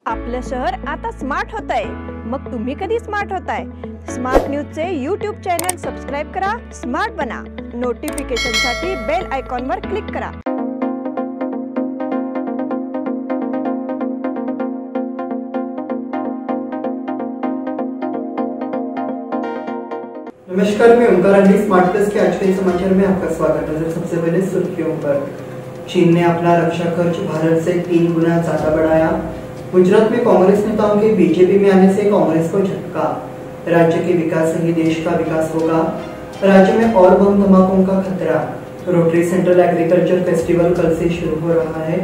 आपलं शहर आता स्मार्ट होत आहे। मग तुम्ही कधी स्मार्ट होताय? स्मार्ट न्यूजचे यूट्यूब चॅनल सबस्क्राइब करा, स्मार्ट बना। नोटिफिकेशनसाठी बेल आयकॉनवर क्लिक करा। नमस्कार, मैं ओंकार अंडी स्मार्ट प्लस के आज के समाचार में आपका स्वागत है। सबसे पहले सुर्खियों पर। चीन ने अपना रक्षा खर्च भारत से 3 गुना ज्यादा बढ़ाया। गुजरात में कांग्रेस नेताओं के बीजेपी में आने से कांग्रेस को झटका। राज्य के विकास से ही देश का विकास होगा। राज्य में और बम धमाकों का खतरा। रोटरी सेंट्रल एग्रीकल्चर फेस्टिवल कल से शुरू हो रहा है।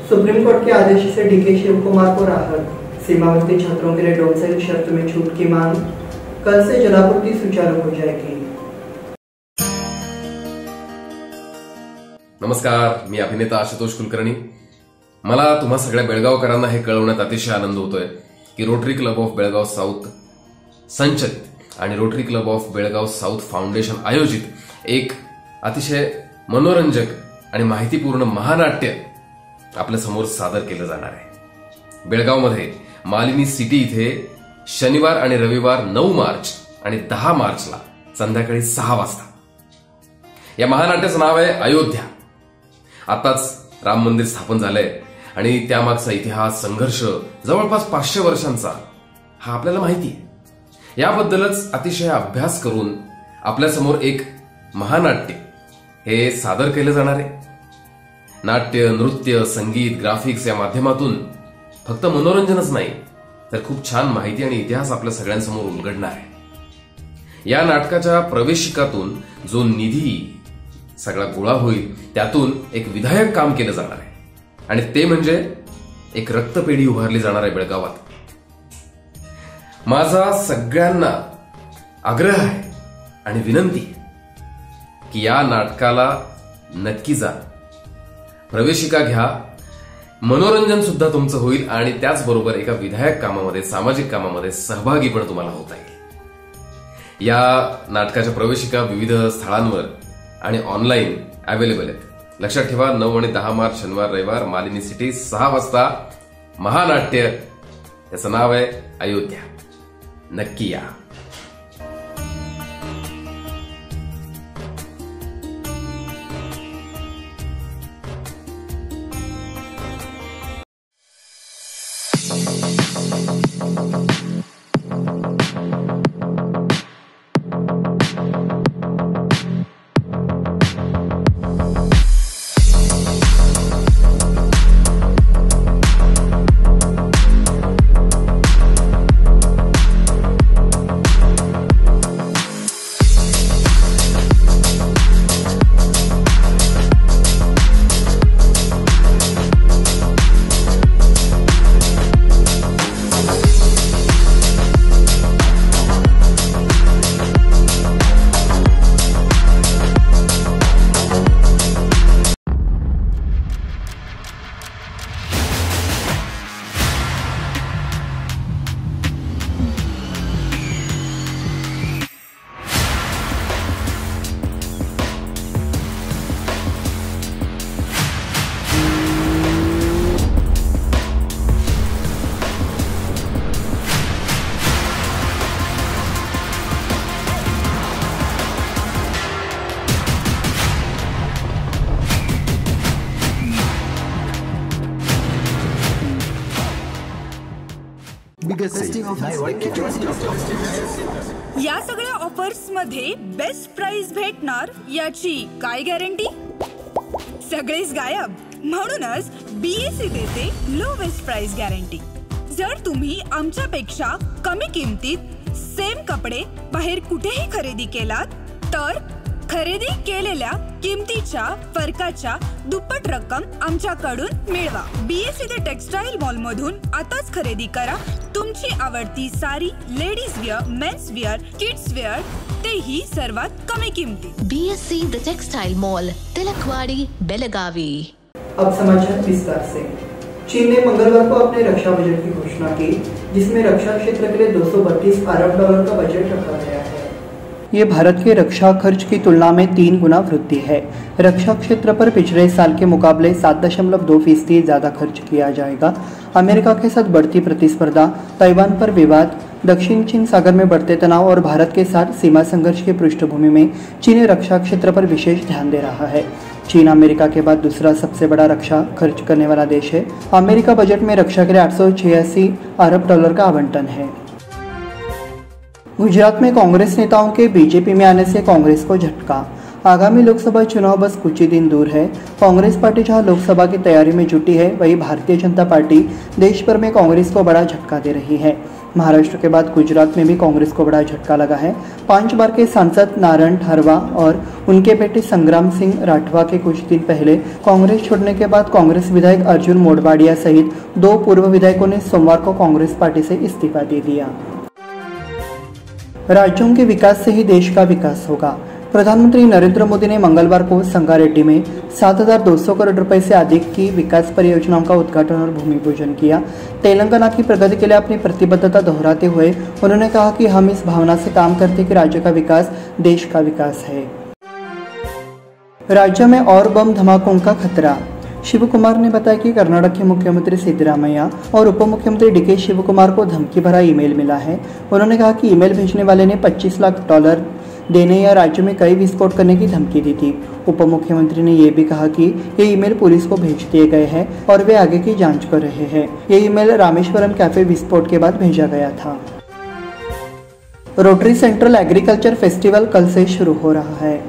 सुप्रीम कोर्ट के आदेश से डीके शिव कुमार को राहत। सीमावर्ती छात्रों के लिए डोमसाइल शर्त में छूट की मांग। कल से जलापूर्ति सुचारू हो जाएगी। नमस्कार, मी अभिनेता आशुतोष कुलकर्णी। मला तुम्हा सगळ्या बेळगावकरांना हे कळवण्यात अतिशय आनंद होतोय की rotary club of Belgaum south संचलित आणि rotary club of Belgaum south foundation आयोजित एक अतिशय मनोरंजक आणि माहितीपूर्ण महानाट्य आपल्या समोर सादर केलं जाणार आहे। बेळगावमध्ये मालिनी सिटी इथे शनिवार आणि रविवार 9 मार्च आणि 10 मार्चला संध्याकाळी 6 वाजता या महानाट्याचं नाव आहे अयोध्या। आताच राम मंदिर स्थापन झालंय आणि त्यामागचा इतिहास संघर्ष जवळपास 500 वर्षांचा हा आपल्याला माहिती आहे। याबद्दलच अतिशय अभ्यास करून आपल्यासमोर एक महानाट्य हे सादर केले जाणार आहे। नाट्य, नृत्य, संगीत, ग्राफिक्स या माध्यमातून फक्त मनोरंजनच नाही तर खूप छान माहिती आणि इतिहास आपल्या सगळ्यांसमोर उलगडणार आहे। या नाटकाच्या प्रवेशिकातून जो निधी सगळा गोळा होईल त्यातून एक विधायक काम केलं जाणार आहे आणि ते म्हणजे एक रक्तपेढी उभारली जाणार आहे बेळगावात। माझा सगळ्यांना आग्रह आहे आणि विनंती की या नाटकाला नक्की जा, प्रवेशिका घ्या, मनोरंजन सुद्धा तुमचं होईल आणि त्याचबरोबर एका विधायक कामामध्ये, सामाजिक कामामध्ये सहभागी पण तुम्हाला होता येईल। या नाटकाच्या प्रवेशिका विविध स्थळांवर आणि ऑनलाईन अवेलेबल आहेत। लक्षात ठेवा, 9 आणि 10 मार्च शनिवार रविवार मालिनी सिटी 6 वाजता महानाट्य, याचं नाव आहे अयोध्या। नक्की या। या सगळ्या ऑफर्स मध्ये बेस्ट प्राइस भेटणार याची काय गॅरंटी? सगळेच गायब। म्हणूनच बीएससी देते लोवेस्ट प्राइस गॅरंटी। जर तुम्ही आमच्यापेक्षा कमी किमतीत सेम कपडे बाहेर कुठेही खरेदी केलात तर खरेदी केलेल्या किमतीच्या फरकाच्या दुप्पट रक्कम आमच्याकडून मिळवा। बीएससी द टेक्सटाईल मॉल मधून आताच खरेदी करा तुमची आवडती sari, ladies wear, men's wear, kids wear, तेही सर्वात कमी किमतीत। BSC the textile mall, Tilakwadi, Belagavi. अब समाचार विस्तार से। चीन ने मंगलवार को अपने रक्षा बजट की घोषणा की, जिसमें रक्षा क्षेत्र के लिए $232 अरब का बजट रखा गया है। ये भारत के रक्षा खर्च की तुलना में 3 गुना वृद्धि है। रक्षा क्षेत्र पर पिछले साल के मुकाबले 7.2% ज़्यादा खर्च किया जाएगा। अमेरिका के साथ बढ़ती प्रतिस्पर्धा, ताइवान पर विवाद, दक्षिण चीन सागर में बढ़ते तनाव और भारत के साथ सीमा संघर्ष की पृष्ठभूमि में चीन रक्षा क्षेत्र पर विशेष ध्यान दे रहा है। चीन अमेरिका के बाद दूसरा सबसे बड़ा रक्षा खर्च करने वाला देश है। अमेरिका बजट में रक्षा के लिए 886 अरब डॉलर का आवंटन है। गुजरात में कांग्रेस नेताओं के बीजेपी में आने से कांग्रेस को झटका। आगामी लोकसभा चुनाव बस कुछ ही दिन दूर है। कांग्रेस पार्टी जहां लोकसभा की तैयारी में जुटी है, वहीं भारतीय जनता पार्टी देश भर में कांग्रेस को बड़ा झटका दे रही है। महाराष्ट्र के बाद गुजरात में भी कांग्रेस को बड़ा झटका लगा है। 5 बार के सांसद नारायण ठारवा और उनके बेटे संग्राम सिंह राठवा के कुछ दिन पहले कांग्रेस छोड़ने के बाद कांग्रेस विधायक अर्जुन मोढवाडिया सहित 2 पूर्व विधायकों ने सोमवार को कांग्रेस पार्टी से इस्तीफा दे दिया। राज्यों के विकास से ही देश का विकास होगा। प्रधानमंत्री नरेंद्र मोदी ने मंगलवार को संगारेड्डी में 7,200 करोड़ रुपए से अधिक की विकास परियोजनाओं का उद्घाटन और भूमि पूजन किया। तेलंगाना की प्रगति के लिए अपनी प्रतिबद्धता दोहराते हुए उन्होंने कहा कि हम इस भावना से काम करते कि राज्य का विकास देश का विकास है। राज्य में और बम धमाकों का खतरा। शिव कुमार ने बताया कि कर्नाटक के मुख्यमंत्री सिद्धरामैया और उप मुख्यमंत्री डीके शिव कुमार को धमकी भरा ईमेल मिला है। उन्होंने कहा कि ईमेल भेजने वाले ने 25 लाख डॉलर देने या राज्य में कई विस्फोट करने की धमकी दी थी। उप मुख्यमंत्री ने यह भी कहा कि ये ईमेल पुलिस को भेज दिए गए हैं और वे आगे की जांच कर रहे हैं। ये ईमेल रामेश्वरम कैफे विस्फोट के बाद भेजा गया था। रोटरी सेंट्रल एग्रीकल्चर फेस्टिवल कल से शुरू हो रहा है।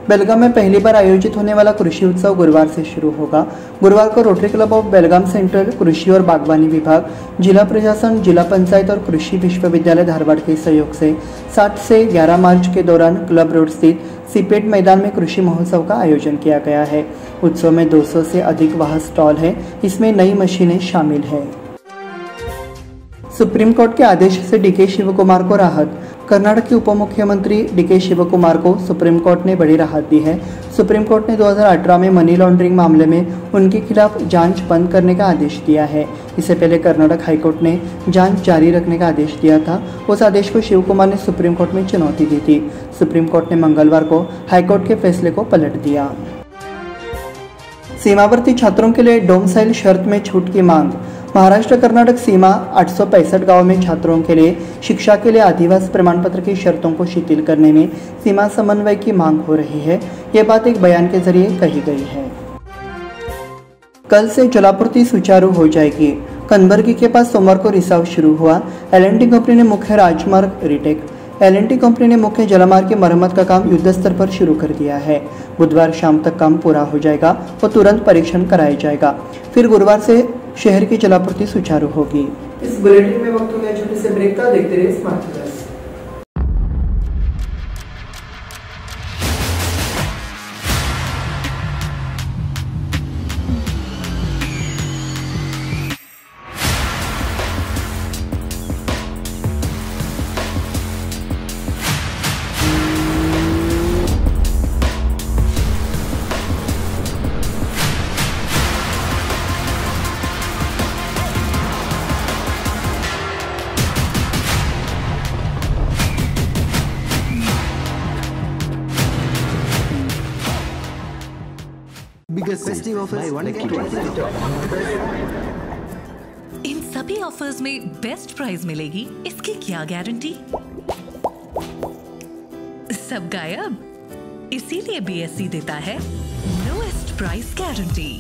बेलगाम में पहली बार आयोजित होने वाला कृषि उत्सव गुरुवार से शुरू होगा। गुरुवार को rotary club of Belgaum central कृषि और बागवानी विभाग, जिला प्रशासन, जिला पंचायत और कृषि विश्वविद्यालय धारवाड़ के सहयोग से 7 से 11 मार्च के दौरान क्लब रोड स्थित सीपेट मैदान में कृषि महोत्सव का आयोजन किया गया है। उत्सव में 200 से अधिक वाहन स्टॉल है। इसमें नई मशीनें शामिल है। सुप्रीम कोर्ट के आदेश से डीके शिव कुमार को राहत। कर्नाटक के उप मुख्यमंत्री डीके शिव कुमार को सुप्रीम कोर्ट ने बड़ी राहत दी है। सुप्रीम कोर्ट ने 2018 में मनी लॉन्ड्रिंग मामले में उनके खिलाफ जांच बंद करने का आदेश दिया है। इससे पहले कर्नाटक हाईकोर्ट ने जांच जारी रखने का आदेश दिया था। उस आदेश को शिव कुमार ने सुप्रीम कोर्ट में चुनौती दी थी। सुप्रीम कोर्ट ने मंगलवार को हाईकोर्ट के फैसले को पलट दिया। सीमावर्ती छात्रों के लिए डोमिसाइल शर्त में छूट की मांग। महाराष्ट्र कर्नाटक सीमा 865 गांवों में छात्रों के लिए शिक्षा के लिए आदिवासी प्रमाण पत्र की शर्तों को शिथिल करने में सीमा समन्वय की मांग हो रही है। ये बात एक बयान के जरिए कही गई है। कल से जलापूर्ति सुचारू हो जाएगी। कनबर्गी के पास सोमवार को रिसाव शुरू हुआ। एल&टी कंपनी ने मुख्य राजमार्ग रिटेक एल&टी कंपनी ने मुख्य जलमार्ग की मरम्मत का काम युद्ध स्तर पर शुरू कर दिया है। बुधवार शाम तक काम पूरा हो जाएगा और तुरंत परीक्षण कराया जाएगा। फिर गुरुवार से शहर की जलापूर्ति सुचारू होगी। इस बुलेटिन में वक्त हो गया छोटे से ब्रेक का। देखते रहिए स्मार्ट प्लस। इन सभी ऑफर्स में बेस्ट प्राइस मिलेगी, इसकी क्या गारंटी? सब गायब। इसीलिए बीएससी देता है लोएस्ट प्राइस गारंटी।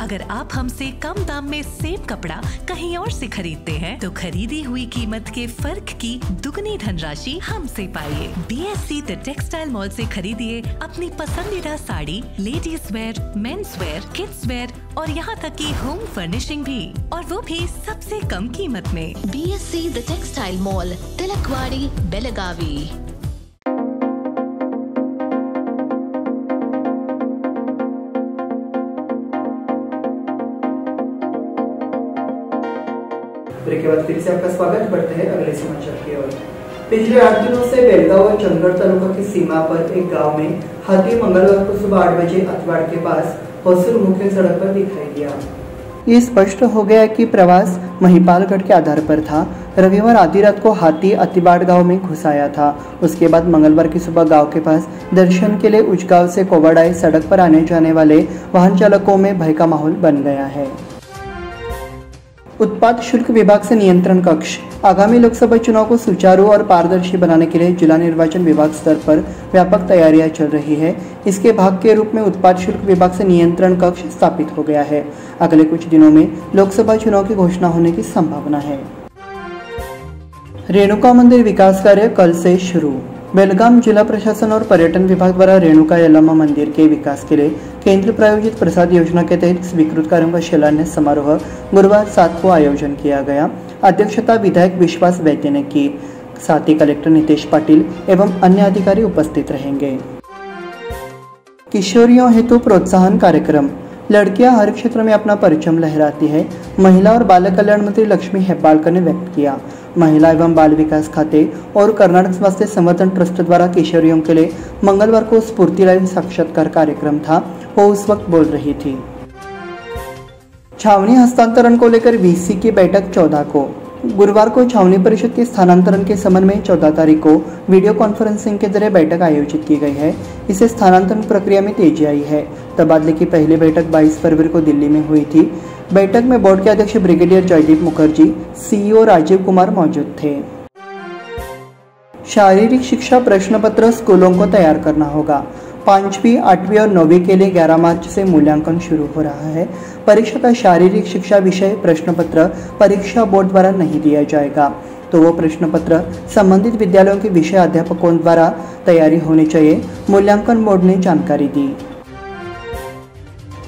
अगर आप हमसे कम दाम में सेम कपड़ा कहीं और से खरीदते हैं तो खरीदी हुई कीमत के फर्क की दुगनी धनराशि हमसे पाइए। बीएससी द टेक्सटाइल मॉल से खरीदिए अपनी पसंदीदा sari, ladies wear, men's wear, kids where और यहाँ तक की होम फर्निशिंग भी, और वो भी सबसे कम कीमत में। BSC the textile mall, Tilakwadi, Belagavi. Break के बाद फिर से आपका स्वागत। बढ़ते हैं अगले समाचार की ओर। पिछले 8 दिनों से बेलगांव और चंदगढ़ तालुका की सीमा पर एक गांव में हाथी मंगलवार को सुबह 8 बजे अतवाड़ के पास होसुर मुख्य सड़क पर दिखाई दिया। ये स्पष्ट हो गया कि प्रवास महिपालगढ़ के आधार पर था। रविवार आधी रात को हाथी अतिबाड़ गांव में घुस आया था। उसके बाद मंगलवार की सुबह गांव के पास दर्शन के लिए उचगांव से कोवड़ाई सड़क पर आने जाने वाले वाहन चालकों में भय का माहौल बन गया है। उत्पाद शुल्क विभाग से नियंत्रण कक्ष। आगामी लोकसभा चुनाव को सुचारू और पारदर्शी बनाने के लिए जिला निर्वाचन विभाग स्तर पर व्यापक तैयारियां चल रही है। इसके भाग के रूप में उत्पाद शुल्क विभाग से नियंत्रण कक्ष स्थापित हो गया है। अगले कुछ दिनों में लोकसभा चुनाव की घोषणा होने की संभावना है। रेणुका मंदिर विकास कार्य कल से शुरू। बेलगाम जिला प्रशासन और पर्यटन विभाग द्वारा रेणुका यल्लम्मा मंदिर के विकास के लिए केंद्र प्रायोजित प्रसाद योजना के तहत स्वीकृत कार्यों का शिलान्यास समारोह गुरुवार 7 को आयोजन किया गया। अध्यक्षता विधायक विश्वास वैद्य ने की। साथ ही कलेक्टर नितेश पाटिल एवं अन्य अधिकारी उपस्थित रहेंगे। किशोरियों हेतु प्रोत्साहन कार्यक्रम। लड़कियां हर क्षेत्र में अपना परचम लहराती है, महिला और बाल कल्याण मंत्री लक्ष्मी हेब्बाळकर ने व्यक्त किया। महिला एवं बाल विकास खाते और कर्नाटक स्वास्थ्य संवर्धन ट्रस्ट द्वारा किशोरियों के लिए मंगलवार को स्फूर्ति लाइव साक्षात्कार कार्यक्रम था। वो उस वक्त बोल रही थी। छावनी हस्तांतरण को लेकर वीसी की बैठक 14 को। गुरुवार को छावनी परिषद के स्थानांतरण के संबंध में 14 तारीख को वीडियो कॉन्फ्रेंसिंग के जरिए बैठक आयोजित की गई है। इससे स्थानांतरण प्रक्रिया में तेजी आई है। तबादले की पहली बैठक 22 फरवरी को दिल्ली में हुई थी। बैठक में बोर्ड के अध्यक्ष ब्रिगेडियर जयदीप मुखर्जी, सीईओ राजीव कुमार मौजूद थे। शारीरिक शिक्षा प्रश्न पत्र स्कूलों को तैयार करना होगा। 5वीं, 8वीं और 9वीं के लिए 11 मार्च से मूल्यांकन शुरू हो रहा है। परीक्षा का शारीरिक शिक्षा विषय प्रश्न पत्र परीक्षा बोर्ड द्वारा नहीं दिया जाएगा, तो वो प्रश्न पत्र संबंधित विद्यालयों के विषय अध्यापकों द्वारा तैयारी होनी चाहिए, मूल्यांकन बोर्ड ने जानकारी दी।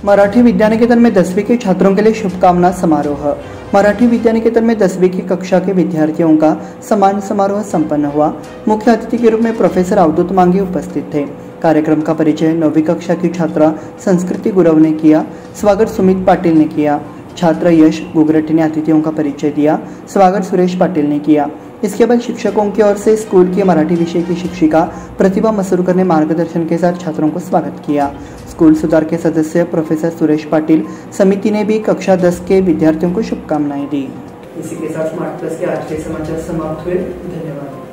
मराठी विद्यानिकेतन में 10वीं के छात्रों के लिए शुभकामना समारोह। मराठी विद्यानिकेतन में 10वीं की कक्षा के विद्यार्थियों का सम्मान समारोह संपन्न हुआ। मुख्य अतिथि के रूप में प्रोफेसर अवधूत मांगे उपस्थित थे। कार्यक्रम का परिचय 9वीं कक्षा की छात्रा संस्कृति गुरव ने किया। स्वागत सुमित पाटिल ने किया। छात्र यश गुगरटी ने अतिथियों का परिचय दिया। स्वागत सुरेश पाटिल ने किया। इसके बाद शिक्षकों की ओर से स्कूल की मराठी विषय की शिक्षिका प्रतिभा मसूरकर ने मार्गदर्शन के साथ छात्रों को स्वागत किया। स्कूल सुधार के सदस्य प्रोफेसर सुरेश पाटिल समिति ने भी कक्षा 10 के विद्यार्थियों को शुभकामनाएं दी। इसी के साथ स्मार्ट प्लस के आज के समाचार समाप्त हुए। धन्यवाद।